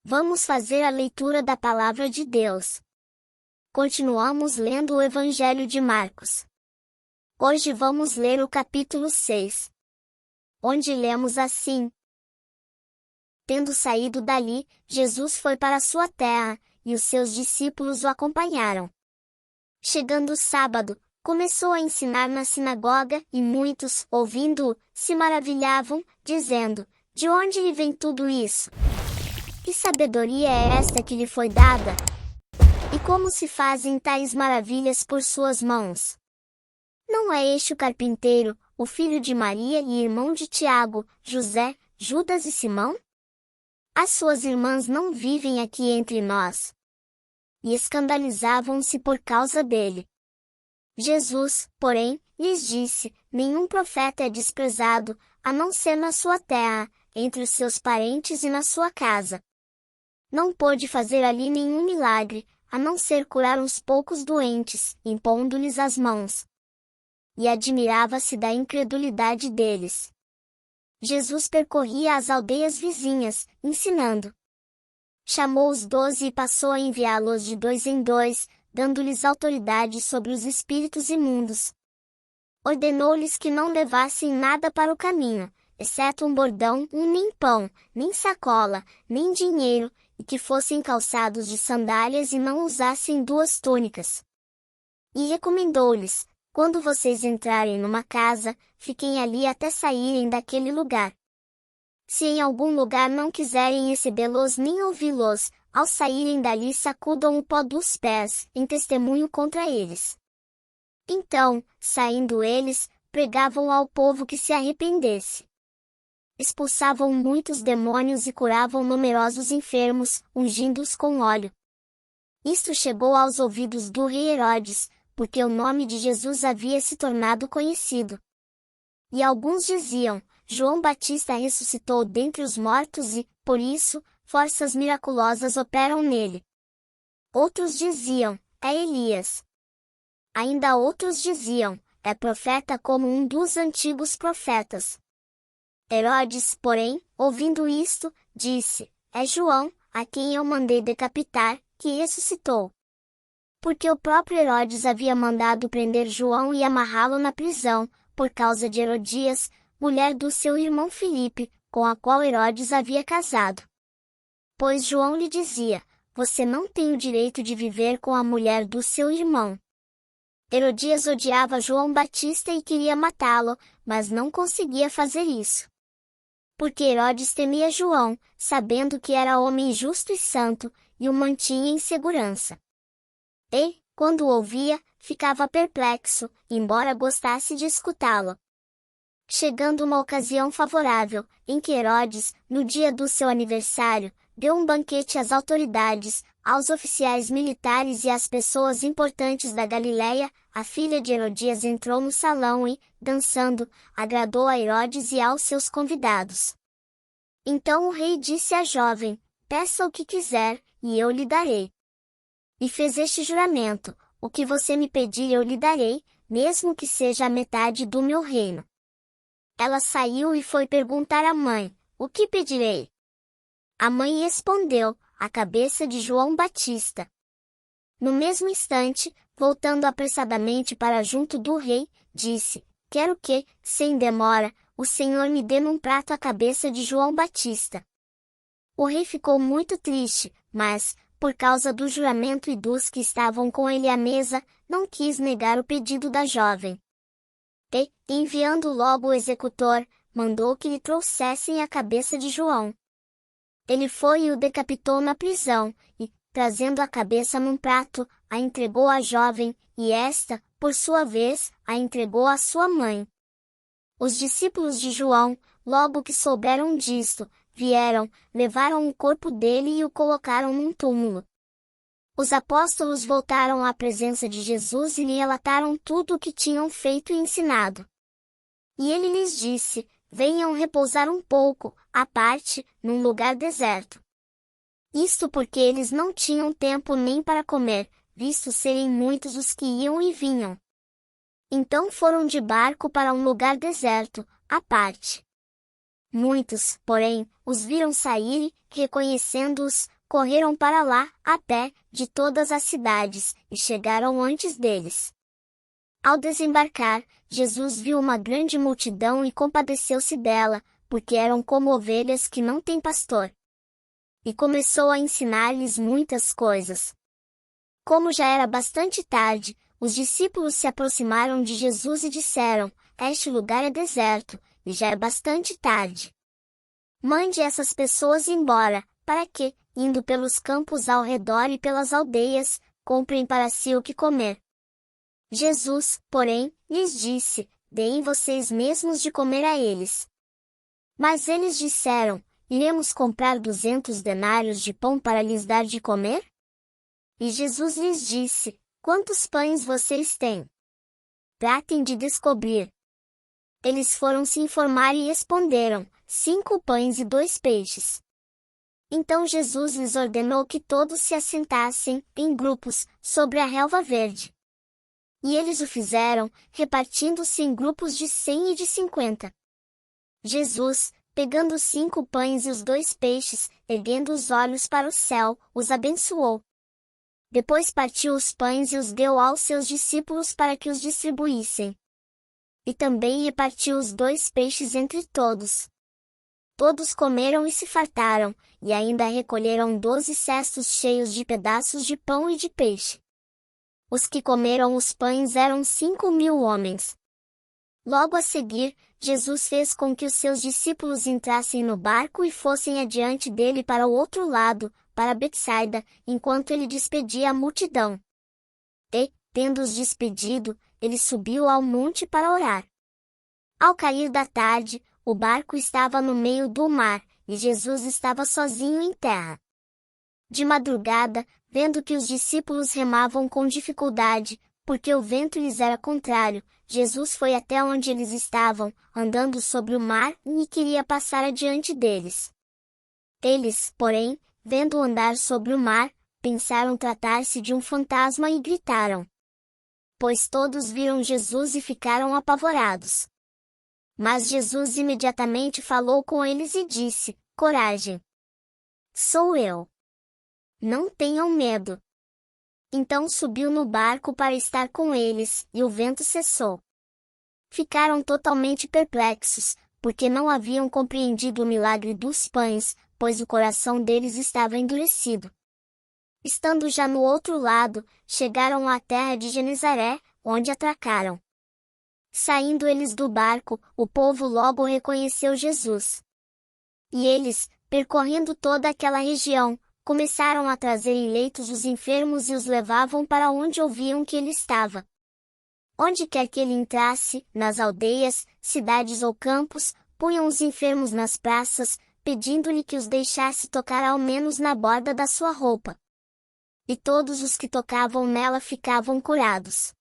Vamos fazer a leitura da Palavra de Deus. Continuamos lendo o Evangelho de Marcos. Hoje vamos ler o capítulo 6, onde lemos assim: Tendo saído dali, Jesus foi para sua terra, e os seus discípulos o acompanharam. Chegando o sábado, começou a ensinar na sinagoga, e muitos, ouvindo-o, se maravilhavam, dizendo: De onde lhe vem tudo isso? Que sabedoria é esta que lhe foi dada? E como se fazem tais maravilhas por suas mãos? Não é este o carpinteiro, o filho de Maria e irmão de Tiago, José, Judas e Simão? As suas irmãs não vivem aqui entre nós? E escandalizavam-se por causa dele. Jesus, porém, lhes disse: Nenhum profeta é desprezado, a não ser na sua terra, entre os seus parentes e na sua casa. Não pôde fazer ali nenhum milagre, a não ser curar uns poucos doentes, impondo-lhes as mãos. E admirava-se da incredulidade deles. Jesus percorria as aldeias vizinhas, ensinando. Chamou os 12 e passou a enviá-los de 2 em 2, dando-lhes autoridade sobre os espíritos imundos. Ordenou-lhes que não levassem nada para o caminho, exceto um bordão, nem pão, nem sacola, nem dinheiro, e que fossem calçados de sandálias e não usassem 2 túnicas. E recomendou-lhes: Quando vocês entrarem numa casa, fiquem ali até saírem daquele lugar. Se em algum lugar não quiserem recebê-los nem ouvi-los, ao saírem dali sacudam o pó dos pés, em testemunho contra eles. Então, saindo eles, pregavam ao povo que se arrependesse. Expulsavam muitos demônios e curavam numerosos enfermos, ungindo-os com óleo. Isto chegou aos ouvidos do rei Herodes, porque o nome de Jesus havia se tornado conhecido. E alguns diziam: João Batista ressuscitou dentre os mortos e, por isso, forças miraculosas operam nele. Outros diziam: É Elias. Ainda outros diziam: É profeta como um dos antigos profetas. Herodes, porém, ouvindo isto, disse: É João, a quem eu mandei decapitar, que ressuscitou. Porque o próprio Herodes havia mandado prender João e amarrá-lo na prisão, por causa de Herodias, mulher do seu irmão Filipe, com a qual Herodes havia casado. Pois João lhe dizia: Você não tem o direito de viver com a mulher do seu irmão. Herodias odiava João Batista e queria matá-lo, mas não conseguia fazer isso. Porque Herodes temia João, sabendo que era homem justo e santo, e o mantinha em segurança. E, quando o ouvia, ficava perplexo, embora gostasse de escutá-lo. Chegando uma ocasião favorável, em que Herodes, no dia do seu aniversário, deu um banquete às autoridades, aos oficiais militares e às pessoas importantes da Galiléia, a filha de Herodias entrou no salão e, dançando, agradou a Herodes e aos seus convidados. Então o rei disse à jovem: Peça o que quiser, e eu lhe darei. E fez este juramento: O que você me pedir eu lhe darei, mesmo que seja a metade do meu reino. Ela saiu e foi perguntar à mãe: O que pedirei? A mãe respondeu: A cabeça de João Batista. No mesmo instante, voltando apressadamente para junto do rei, disse: Quero que, sem demora, o Senhor me dê num prato a cabeça de João Batista. O rei ficou muito triste, mas, por causa do juramento e dos que estavam com ele à mesa, não quis negar o pedido da jovem. E, enviando logo o executor, mandou que lhe trouxessem a cabeça de João. Ele foi e o decapitou na prisão, e, trazendo a cabeça num prato, a entregou à jovem, e esta, por sua vez, a entregou à sua mãe. Os discípulos de João, logo que souberam disto, vieram, levaram o corpo dele e o colocaram num túmulo. Os apóstolos voltaram à presença de Jesus e lhe relataram tudo o que tinham feito e ensinado. E ele lhes disse: Venham repousar um pouco, à parte, num lugar deserto. Isto porque eles não tinham tempo nem para comer, visto serem muitos os que iam e vinham. Então foram de barco para um lugar deserto, à parte. Muitos, porém, os viram sair e, reconhecendo-os, correram para lá, a pé, de todas as cidades, e chegaram antes deles. Ao desembarcar, Jesus viu uma grande multidão e compadeceu-se dela, porque eram como ovelhas que não têm pastor. E começou a ensinar-lhes muitas coisas. Como já era bastante tarde, os discípulos se aproximaram de Jesus e disseram: Este lugar é deserto, e já é bastante tarde. Mande essas pessoas embora, para que, indo pelos campos ao redor e pelas aldeias, comprem para si o que comer. Jesus, porém, lhes disse: Deem vocês mesmos de comer a eles. Mas eles disseram: Iremos comprar 200 denários de pão para lhes dar de comer? E Jesus lhes disse: Quantos pães vocês têm? Tratem de descobrir. Eles foram se informar e responderam: 5 pães e 2 peixes. Então Jesus lhes ordenou que todos se assentassem, em grupos, sobre a relva verde. E eles o fizeram, repartindo-se em grupos de 100 e de 50. Jesus, pegando os 5 pães e os 2 peixes, erguendo os olhos para o céu, os abençoou. Depois partiu os pães e os deu aos seus discípulos para que os distribuíssem. E também repartiu os 2 peixes entre todos. Todos comeram e se fartaram, e ainda recolheram 12 cestos cheios de pedaços de pão e de peixe. Os que comeram os pães eram 5.000 homens. Logo a seguir, Jesus fez com que os seus discípulos entrassem no barco e fossem adiante dele para o outro lado, para Betsaida, enquanto ele despedia a multidão. E, tendo-os despedido, ele subiu ao monte para orar. Ao cair da tarde, o barco estava no meio do mar, e Jesus estava sozinho em terra. De madrugada, vendo que os discípulos remavam com dificuldade, porque o vento lhes era contrário, Jesus foi até onde eles estavam, andando sobre o mar, e queria passar adiante deles. Eles, porém, vendo-o andar sobre o mar, pensaram tratar-se de um fantasma e gritaram. Pois todos viram Jesus e ficaram apavorados. Mas Jesus imediatamente falou com eles e disse: Coragem! Sou eu! Não tenham medo! Então subiu no barco para estar com eles, e o vento cessou. Ficaram totalmente perplexos, porque não haviam compreendido o milagre dos pães, pois o coração deles estava endurecido. Estando já no outro lado, chegaram à terra de Genezaré, onde atracaram. Saindo eles do barco, o povo logo reconheceu Jesus. E eles, percorrendo toda aquela região, começaram a trazer em leitos os enfermos e os levavam para onde ouviam que ele estava. Onde quer que ele entrasse, nas aldeias, cidades ou campos, punham os enfermos nas praças, pedindo-lhe que os deixasse tocar ao menos na borda da sua roupa. E todos os que tocavam nela ficavam curados.